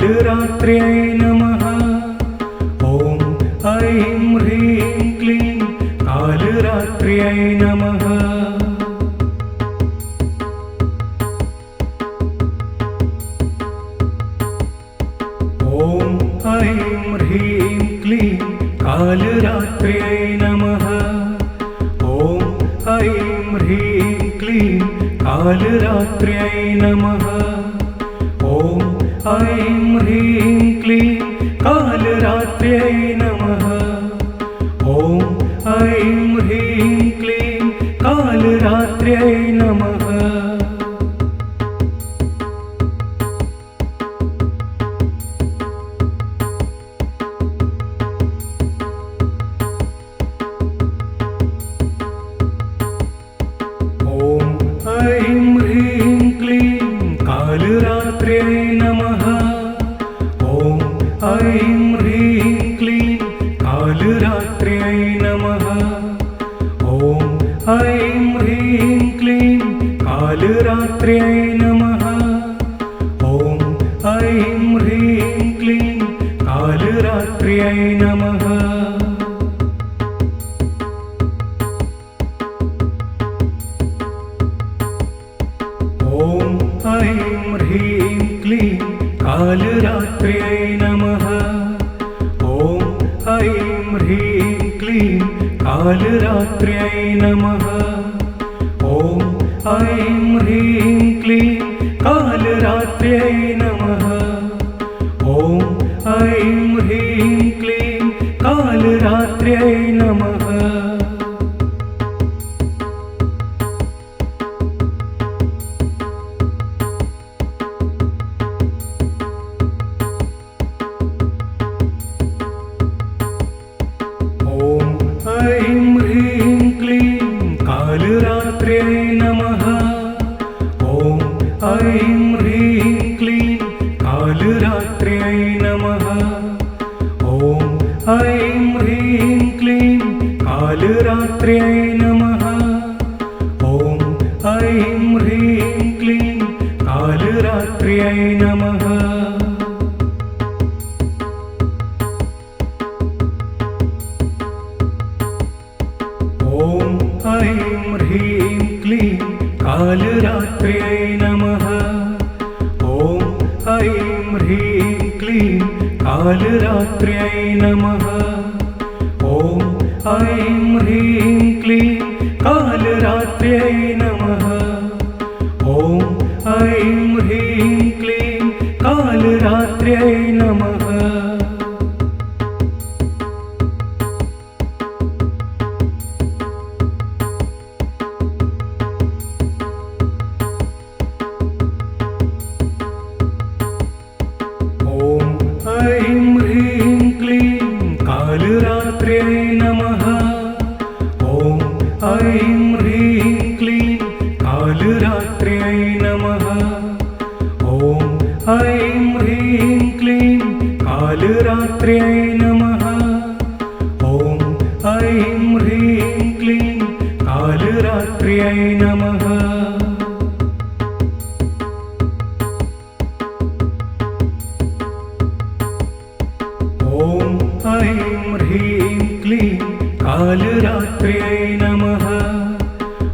कालरात्र्यै नमः। ॐ ऐं ह्रीं क्लीं कालरात्र्यै नमः। ॐ ऐं ह्रीं क्लीं कालरात्र्यै नमः। ॐ ऐं ह्रीं क्लीं कालरात्र्यै नमः। ॐ ऐं ह्रीं क्लीं कालरात्र्यै नमः। ॐ ऐं ह्रीं क्लीं कालरात्र्यै नमः। कालरात्र्यै नमः। ॐ ऐं ह्रीं क्लीं कालरात्र्यै नमः। ॐ ऐं ह्रीं क्लीं कालरात्र्यै नमः। ॐ ऐं ह्रीं क्लीं कालरात्र्यै नमः। ॐ ऐं ह्रीं क्लीं कालरात्र्यै नमः। ॐ ऐं ह्रीं क्लीं कालरात्र्यै नमः। ॐ ऐं ह्रीं क्लीं कालरात्र्यै नमः। ॐ ऐं ह्रीं क्लीं कालरात्र्यै नमः। ऐं ह्रीं क्लीं कालरात्र्यै नमः। ॐ ऐं ह्रीं क्लीं कालरात्र्यै नमः। ॐ ऐं ह्रीं क्लीं कालरात्र्यै नमः। ॐ ऐं ह्रीं क्लीं कालरात्र्यै नमः। ॐ ऐं ह्रीं क्लीं कालरात्र्यै नमः। ॐ ऐं ह्रीं क्लीं कालरात्र्यै नमः। ॐ ऐं ह्रीं क्लीं कालरात्र्यै नमः। ॐ ऐं ह्रीं क्लीं कालरात्र्यै नमः। ऐं ह्रीं क्लीं कालरात्र्यै नमः। ॐ ऐं ह्रीं क्लीं कालरात्र्यै नमः। ॐ ऐं ह्रीं क्लीं कालरात्र्यै नमः। ॐ ऐं ह्रीं क्लीं कालरात्र्यै नमः। ॐ ऐं ह्रीं क्लीं कालरात्र्यै नमः।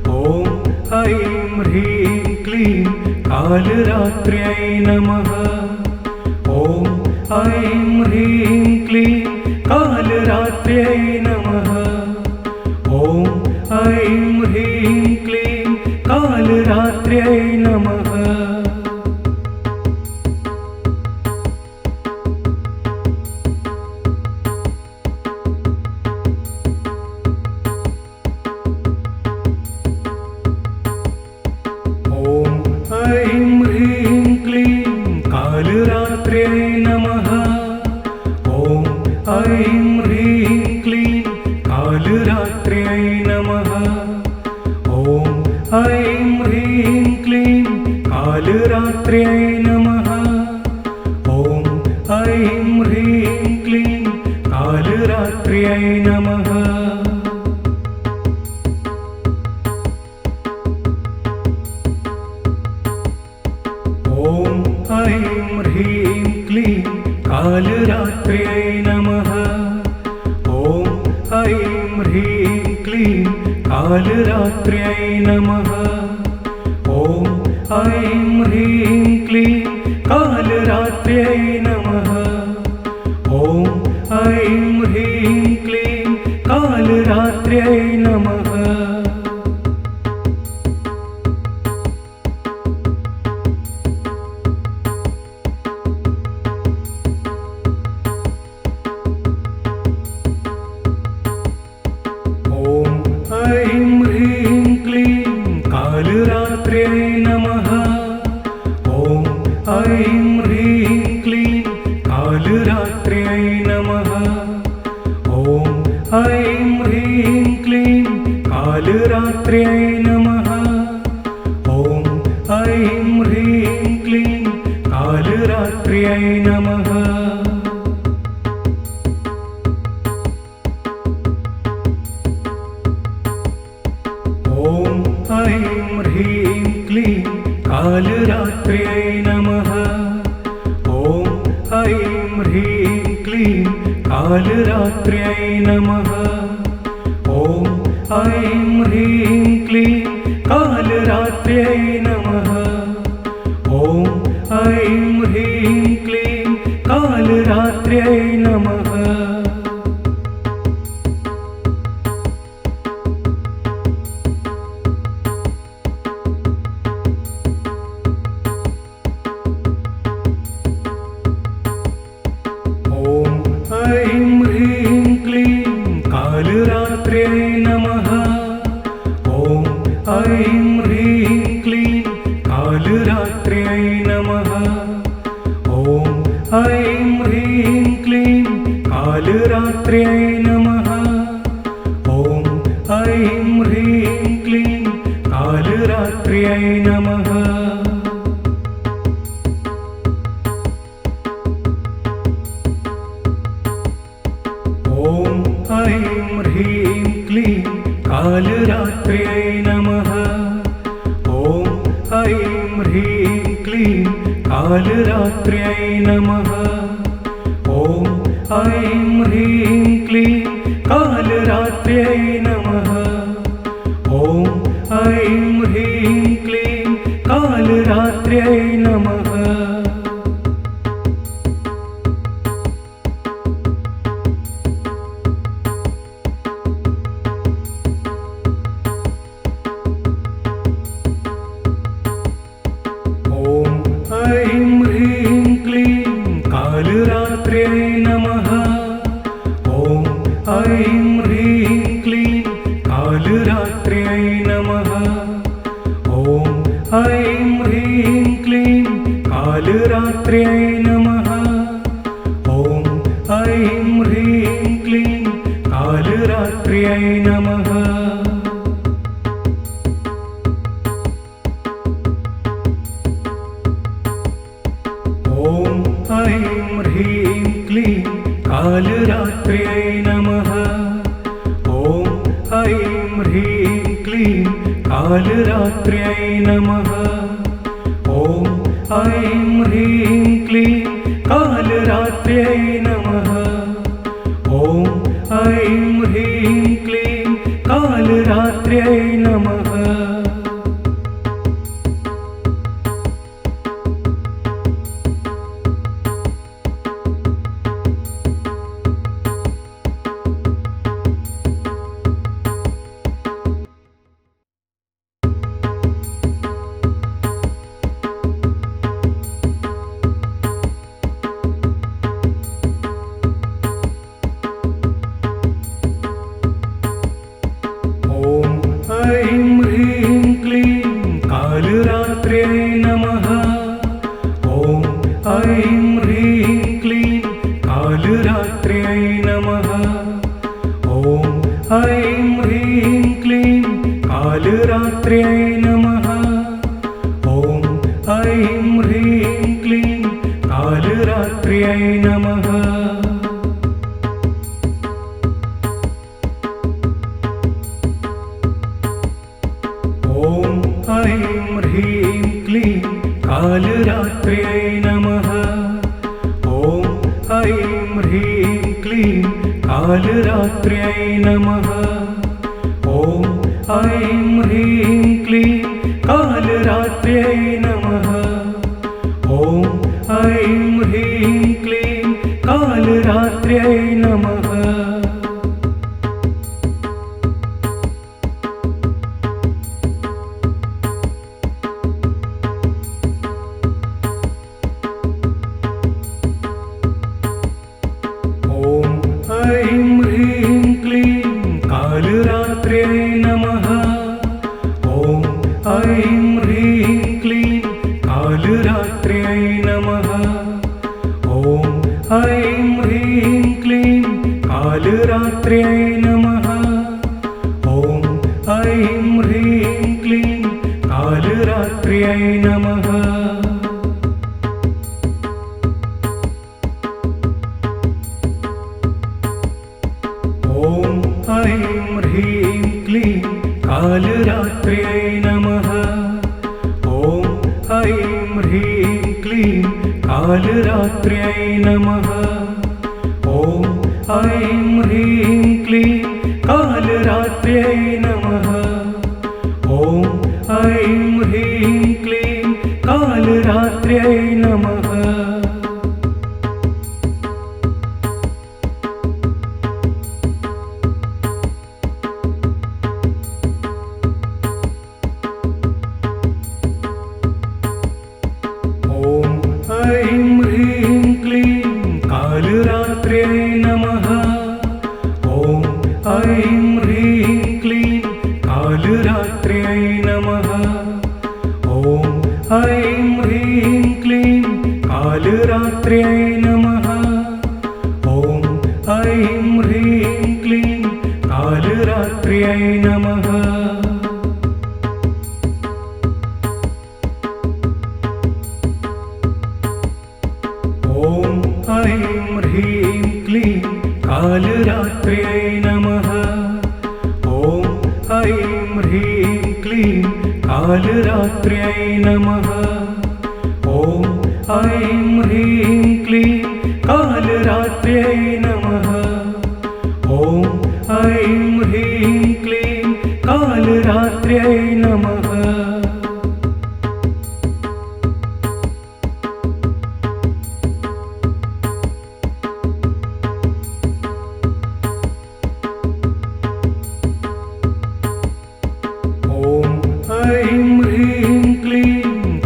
ॐ ऐं ह्रीं क्लीं कालरात्र्यै नमः। ॐ ऐं ह्रीं क्लीं कालरात्र्यै नमः। ॐ ऐं ह्रीं क्लीं कालरात्र्यै नमः। ऐं ह्रीं क्लीं कालरात्र्यै नमः। ॐ ऐं ह्रीं क्लीं कालरात्र्यै नमः। ॐ ऐं ह्रीं क्लीं कालरात्र्यै नमः। ॐ ऐं ह्रीं क्लीं कालरात्र्यै नमः। ॐ ऐं ह्रीं क्लीं कालरात्र्यै नमः। ॐ ऐं ह्रीं क्लीं कालरात्र्यै नमः। ॐ ऐं ह्रीं क्लीं कालरात्र्यै नमः। ॐ ऐं ह्रीं क्लीं कालरात्र्यै नमः। कालरात्र्यै नमः। ॐ ऐं ह्रीं क्लीं कालरात्र्यै नमः। ॐ ऐं ह्रीं क्लीं कालरात्र्यै नमः। ॐ ऐं ह्रीं क्लीं कालरात्र्यै नमः। ॐ ऐं ह्रीं क्लीं कालरात्र्यै नमः। ॐ ऐं ह्रीं क्लीं कालरात्र्यै नमः। ॐ ऐं ह्रीं क्लीं कालरात्र्यै नमः। ॐ ऐं ह्रीं क्लीं कालरात्र्यै नमः। ऐं ह्रीं क्लीं कालरात्र्यै नमः। ॐ ऐं ह्रीं क्लीं कालरात्र्यै नमः। ॐ ऐं ह्रीं क्लीं कालरात्र्यै नमः। ॐ ऐं ह्रीं क्लीं कालरात्र्यै नमः। ॐ ऐं ह्रीं क्लीं कालरात्र्यै नमः। ॐ ऐं ह्रीं क्लीं कालरात्र्यै नमः। ॐ ऐं ह्रीं क्लीं कालरात्र्यै नमः। ॐ ऐं ह्रीं क्लीं कालरात्र्यै नमः। ऐं ह्रीं क्लीं कालरात्र्यै नमः। ॐ ऐं ह्रीं क्लीं कालरात्र्यै नमः। ॐ ऐं ह्रीं क्लीं कालरात्र्यै नमः। ॐ ऐं ह्रीं क्लीं कालरात्र्यै नमः। ॐ ऐं ह्रीं क्लीं कालरात्र्यै नमः। ॐ ऐं ह्रीं क्लीं कालरात्र्यै नमः। ॐ ऐं ह्रीं क्लीं कालरात्र्यै नमः। ॐ ऐं ह्रीं क्लीं कालरात्र्यै नमः। ऐं ह्रीं क्लीं कालरात्र्यै नमः। ॐ ऐं ह्रीं क्लीं कालरात्र्यै नमः। ॐ ऐं ह्रीं क्लीं कालरात्र्यै नमः। ॐ ऐं ह्रीं क्लीं कालरात्र्यै नमः। ॐ ऐं ह्रीं क्लीं कालरात्र्यै नमः। ॐ ऐं ह्रीं क्लीं कालरात्र्यै नमः। ॐ ऐं ह्रीं क्लीं कालरात्र्यै नमः। ॐ ऐं ह्रीं क्लीं कालरात्र्यै नमः। ऐं ह्रीं क्लीं कालरात्र्यै नमः। ॐ ऐं ह्रीं क्लीं कालरात्र्यै नमः। ॐ ऐं ह्रीं क्लीं कालरात्र्यै नमः। ॐ ऐं ह्रीं क्लीं कालरात्र्यै नमः। ॐ ऐं ह्रीं क्लीं कालरात्र्यै नमः। ॐ ऐं ह्रीं क्लीं कालरात्र्यै नमः। ॐ ऐं ह्रीं क्लीं कालरात्र्यै नमः। ॐ ऐं ह्रीं क्लीं कालरात्र्यै नमः। ऐं ह्रीं क्लीं कालरात्र्यै नमः। ॐ ऐं ह्रीं क्लीं कालरात्र्यै नमः। ॐ ऐं ह्रीं क्लीं कालरात्र्यै नमः। ॐ ऐं ह्रीं क्लीं कालरात्र्यै नमः। ॐ ऐं ह्रीं क्लीं कालरात्र्यै नमः। ॐ ऐं ह्रीं क्लीं कालरात्र्यै नमः। ॐ ऐं ह्रीं क्लीं कालरात्र्यै नमः। ॐ ऐं ह्रीं क्लीं कालरात्र्यै नमः। ऐं ह्रीं क्लीं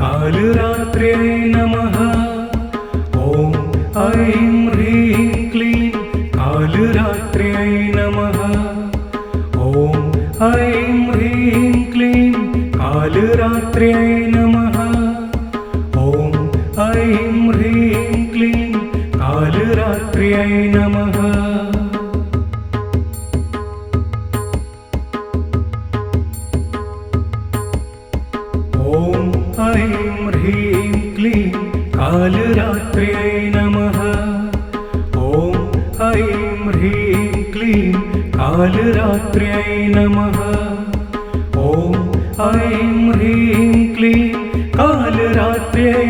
कालरात्र्यै नमः। ॐ ऐं ह्रीं क्लीं कालरात्र्यै नमः। ॐ ऐं ह्रीं क्लीं कालरात्र्यै नमः। ॐ ऐं ह्रीं क्लीं कालरात्र्यै नमः। ॐ ऐं ह्रीं क्लीं कालरात्र्यै नमः। ॐ ऐं ह्रीं क्लीं कालरात्र्यै नमः। ॐ ऐं ह्रीं क्लीं कालरात्र्यै